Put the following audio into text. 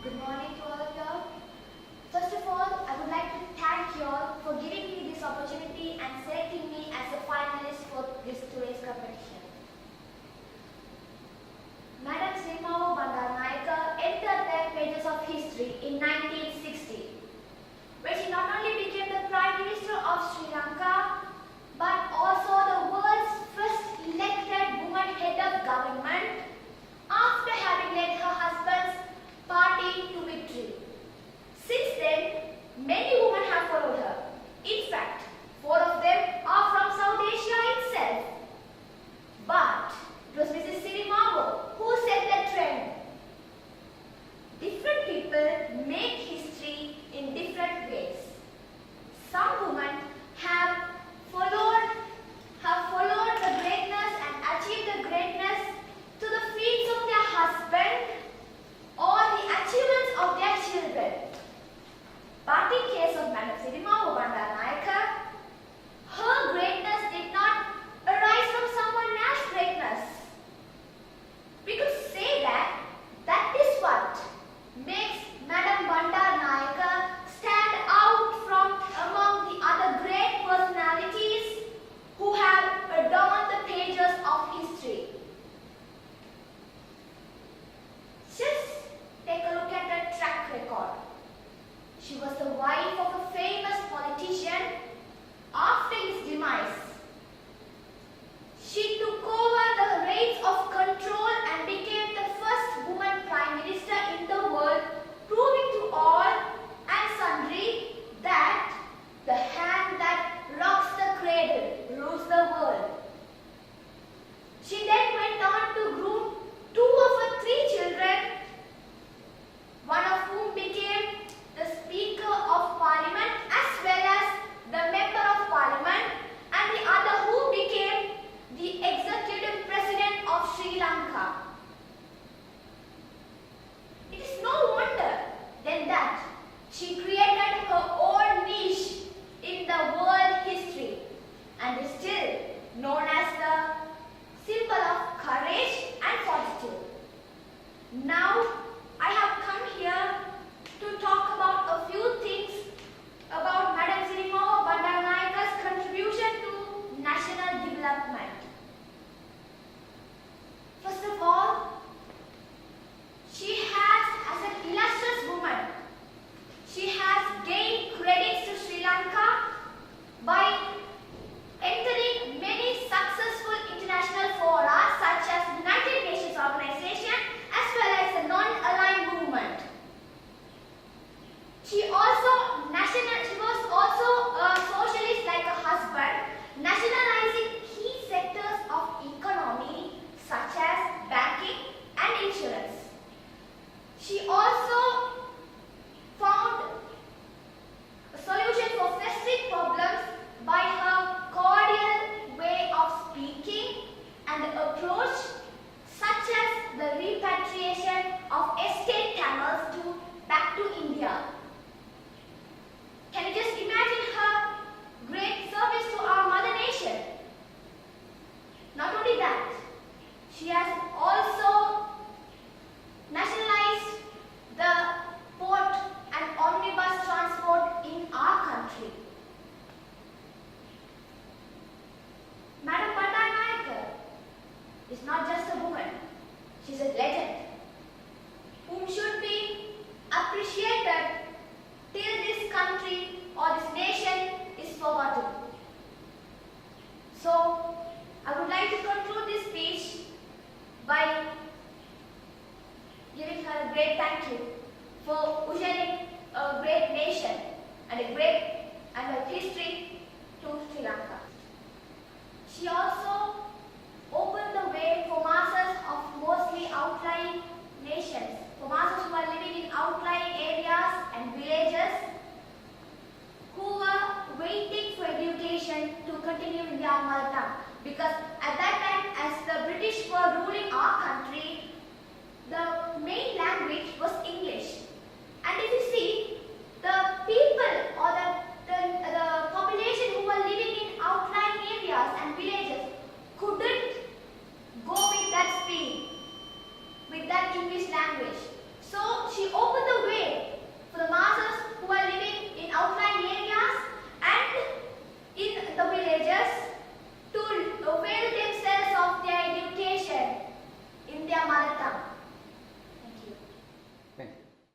Good morning to all of y'all. First of all, I would like to thank you all for giving me this opportunity and selecting me as a finalist for this today's competition. Madam Srimao Bandaranaike entered the pages of history in 1960, where she not only became the Prime Minister of Sri Lanka, but also the world's first elected woman head of government after having led her husband's party to victory. Since then, many women have followed her. In fact, 4 of them are from South Asia itself. But it was Mrs. Sirimavo who set the trend. Different people make history in different ways. Some women have followed the greatness and achieved the greatness to the feats of their husband or the achievements of their children. But in case of Madam Sirimavo Bandaranaike, her greatness did not arise from someone else's greatness. We could say that is what makes Madam Bandaranaike stand out from among the other great personalities who have adorned the pages of history. Just take a look at her track record. She was the wife of a famous politician after his demise. She took over the reins of control and became the first woman Prime Minister in the world, proving to all and sundry that the hand that rocks the cradle rules the world. She then went on to groom 2 of her 3 children, one of whom became the Speaker of Parliament as well as the Member of Parliament, and the other who became the Executive President of Sri Lanka. It is no wonder then that she created her own niche in the world history and is still known as the symbol of courage and fortitude. Now, I have come here to talk about a few things about Madam Sirimavo Bandaranaike's contribution to national development. First of all, she has, as an illustrious woman, she has gained credits to Sri Lanka by entering many successful international fora such as the United Nations Organization as well as the Non-Aligned Movement. She was also a socialist like her husband, nationalizing key sectors of economy such as banking and insurance. She also found a solution for festive problems by her cordial way of speaking and approach, such as the repatriation of escaped Tamils back to India. Can you just imagine her great service to our mother nation? Not only that, she has also nationalized the port and omnibus transport in our country. Madam Bandaranaike is not just a woman, she's a legend whom should be appreciated till this country or this nation is forgotten. So, I would like to conclude this speech by giving her a great thank you for ushering a great nation and a great and a history to Sri Lanka. She also opened the way for masses of mostly outlying nations, for masses who are living in outlying areas and villages who were waiting for education to continue in their mother tongue. Because at that time, as the British were ruling our country, the main language was English.